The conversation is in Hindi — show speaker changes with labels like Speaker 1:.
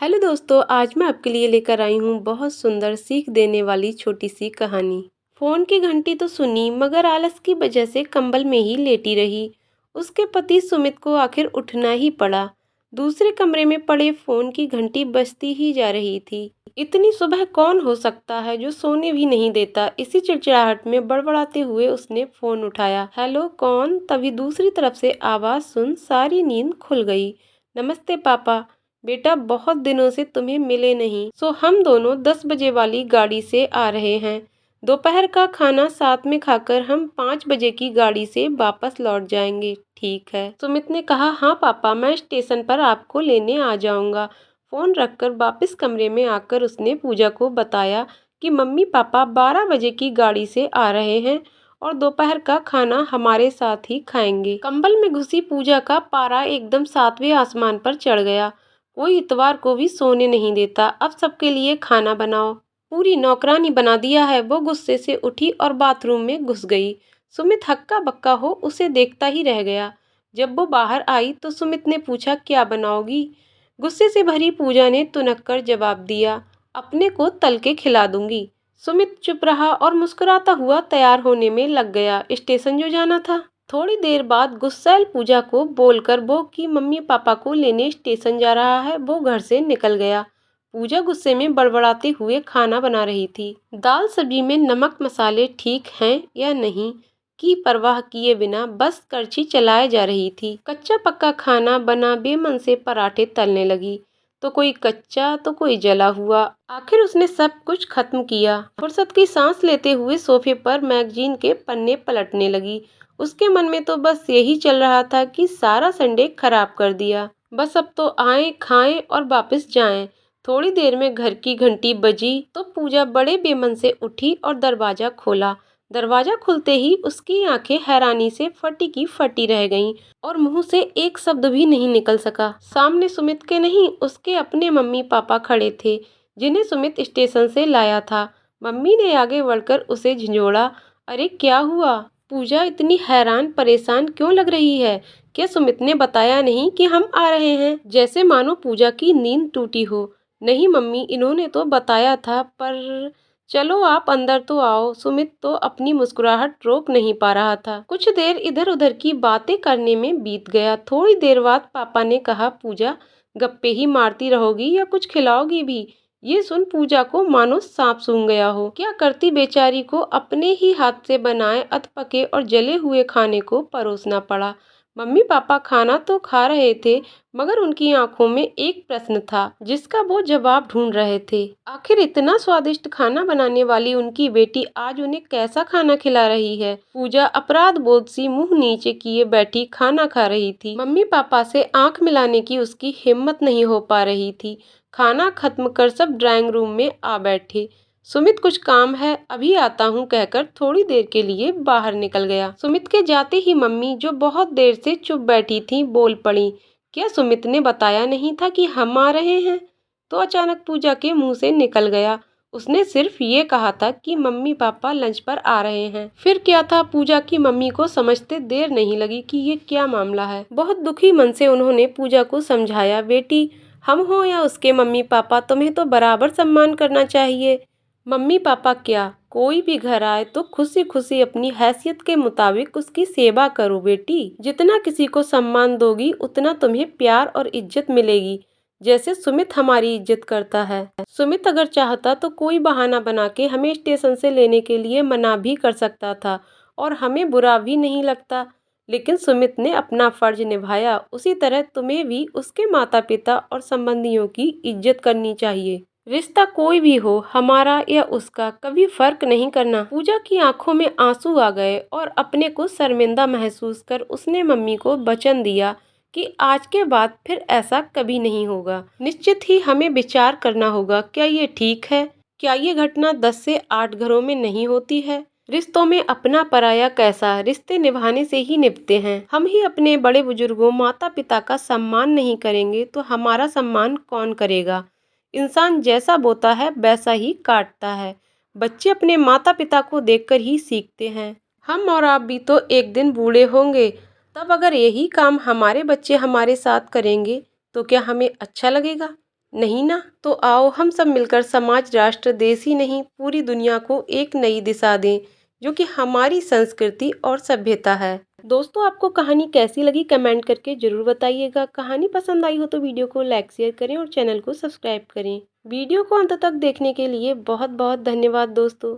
Speaker 1: हेलो दोस्तों, आज मैं आपके लिए लेकर आई हूँ बहुत सुंदर सीख देने वाली छोटी सी कहानी। फोन की घंटी तो सुनी मगर आलस की वजह से कंबल में ही लेटी रही। उसके पति सुमित को आखिर उठना ही पड़ा। दूसरे कमरे में पड़े फोन की घंटी बजती ही जा रही थी। इतनी सुबह कौन हो सकता है जो सोने भी नहीं देता। इसी चिड़चिड़ाहट में बड़बड़ाते हुए उसने फोन उठाया। हेलो, कौन? तभी दूसरी तरफ से आवाज सुन सारी नींद खुल गई। नमस्ते पापा। बेटा, बहुत दिनों से तुम्हें मिले नहीं, सो हम दोनों 10 बजे वाली गाड़ी से आ रहे हैं। दोपहर का खाना साथ में खाकर हम 5 बजे की गाड़ी से वापस लौट जाएंगे। ठीक है, सुमित ने कहा। हाँ पापा, मैं स्टेशन पर आपको लेने आ जाऊंगा। फोन रखकर वापस कमरे में आकर उसने पूजा को बताया कि मम्मी पापा 12 बजे की गाड़ी से आ रहे हैं और दोपहर का खाना हमारे साथ ही खाएंगे। कंबल में घुसी पूजा का पारा एकदम 7वें आसमान पर चढ़ गया। कोई इतवार को भी सोने नहीं देता, अब सबके लिए खाना बनाओ। पूरी नौकरानी बना दिया है। वो गुस्से से उठी और बाथरूम में घुस गई। सुमित हक्का बक्का हो उसे देखता ही रह गया। जब वो बाहर आई तो सुमित ने पूछा, क्या बनाओगी? गुस्से से भरी पूजा ने तुनक कर जवाब दिया, अपने को तल के खिला दूंगी। सुमित चुप रहा और मुस्कुराता हुआ तैयार होने में लग गया। स्टेशन जो जाना था। थोड़ी देर बाद गुस्सैल पूजा को बोलकर वो कि मम्मी पापा को लेने स्टेशन जा रहा है, वो घर से निकल गया। पूजा गुस्से में बड़बड़ाते हुए खाना बना रही थी। दाल सब्जी में नमक मसाले ठीक हैं या नहीं की परवाह किए बिना बस करछी चलाए जा रही थी। कच्चा पक्का खाना बना बेमन से पराठे तलने लगी। तो कोई कच्चा तो कोई जला हुआ। आखिर उसने सब कुछ खत्म किया। फुर्सत की सांस लेते हुए सोफे पर मैगजीन के पन्ने पलटने लगी। उसके मन में तो बस यही चल रहा था कि सारा संडे खराब कर दिया। बस अब तो आएं, खाएं और वापस जाएं। थोड़ी देर में घर की घंटी बजी तो पूजा बड़े बेमन से उठी और दरवाजा खोला। दरवाजा खुलते ही उसकी आंखें हैरानी से फटी की फटी रह गईं और मुंह से एक शब्द भी नहीं निकल सका। सामने सुमित के नहीं, उसके अपने मम्मी पापा खड़े थे, जिन्हें सुमित स्टेशन से लाया था। मम्मी ने आगे बढ़कर उसे झिंझोड़ा। अरे क्या हुआ? पूजा इतनी हैरान परेशान क्यों लग रही है? क्या सुमित ने बताया नहीं कि हम आ रहे हैं? जैसे मानो पूजा की नींद टूटी हो। नहीं मम्मी, इन्होंने तो बताया था, पर चलो आप अंदर तो आओ। सुमित तो अपनी मुस्कुराहट रोक नहीं पा रहा था। कुछ देर इधर उधर की बातें करने में बीत गया। थोड़ी देर बाद पापा ने कहा, पूजा गप्पे ही मारती रहोगी या कुछ खिलाओगी भी? ये सुन पूजा को मानो सांप सूंघ गया हो। क्या करती बेचारी को अपने ही हाथ से बनाए अधपके और जले हुए खाने को परोसना पड़ा। मम्मी पापा खाना तो खा रहे थे मगर उनकी आंखों में एक प्रश्न था जिसका वो जवाब ढूंढ रहे थे। आखिर इतना स्वादिष्ट खाना बनाने वाली उनकी बेटी आज उन्हें कैसा खाना खिला रही है? पूजा अपराध बोध सी मुंह नीचे किए बैठी खाना खा रही थी। मम्मी पापा से आंख मिलाने की उसकी हिम्मत नहीं हो पा रही थी। खाना खत्म कर सब ड्राइंग रूम में आ बैठे। सुमित कुछ काम है, अभी आता हूँ कहकर थोड़ी देर के लिए बाहर निकल गया। सुमित के जाते ही मम्मी, जो बहुत देर से चुप बैठी थीं, बोल पड़ी, क्या सुमित ने बताया नहीं था कि हम आ रहे हैं? तो अचानक पूजा के मुंह से निकल गया, उसने सिर्फ ये कहा था कि मम्मी पापा लंच पर आ रहे हैं। फिर क्या था? पूजा की मम्मी को समझते देर नहीं लगी कि ये क्या मामला है। बहुत दुखी मन से उन्होंने पूजा को समझाया, बेटी, हम हो या उसके मम्मी पापा, तुम्हें तो बराबर सम्मान करना चाहिए। मम्मी पापा क्या, कोई भी घर आए तो खुशी खुशी अपनी हैसियत के मुताबिक उसकी सेवा करो बेटी। जितना किसी को सम्मान दोगी उतना तुम्हें प्यार और इज्जत मिलेगी, जैसे सुमित हमारी इज्जत करता है। सुमित अगर चाहता तो कोई बहाना बना के हमें स्टेशन से लेने के लिए मना भी कर सकता था और हमें बुरा भी नहीं लगता, लेकिन सुमित ने अपना फर्ज निभाया। उसी तरह तुम्हें भी उसके माता पिता और संबंधियों की इज्जत करनी चाहिए। रिश्ता कोई भी हो, हमारा या उसका, कभी फर्क नहीं करना। पूजा की आंखों में आंसू आ गए और अपने को शर्मिंदा महसूस कर उसने मम्मी को वचन दिया कि आज के बाद फिर ऐसा कभी नहीं होगा। निश्चित ही हमें विचार करना होगा, क्या ये ठीक है? क्या ये घटना 10 से 8 घरों में नहीं होती है? रिश्तों में अपना पराया कैसा, रिश्ते निभाने से ही निभते हैं। हम ही अपने बड़े बुजुर्गों माता पिता का सम्मान नहीं करेंगे तो हमारा सम्मान कौन करेगा? इंसान जैसा बोता है वैसा ही काटता है। बच्चे अपने माता पिता को देखकर ही सीखते हैं। हम और आप भी तो एक दिन बूढ़े होंगे, तब अगर यही काम हमारे बच्चे हमारे साथ करेंगे तो क्या हमें अच्छा लगेगा? नहीं ना, तो आओ हम सब मिलकर समाज, राष्ट्र, देश ही नहीं पूरी दुनिया को एक नई दिशा दें, जो कि हमारी संस्कृति और सभ्यता है। दोस्तों, आपको कहानी कैसी लगी कमेंट करके जरूर बताइएगा। कहानी पसंद आई हो तो वीडियो को लाइक शेयर करें और चैनल को सब्सक्राइब करें। वीडियो को अंत तक देखने के लिए बहुत बहुत धन्यवाद दोस्तों।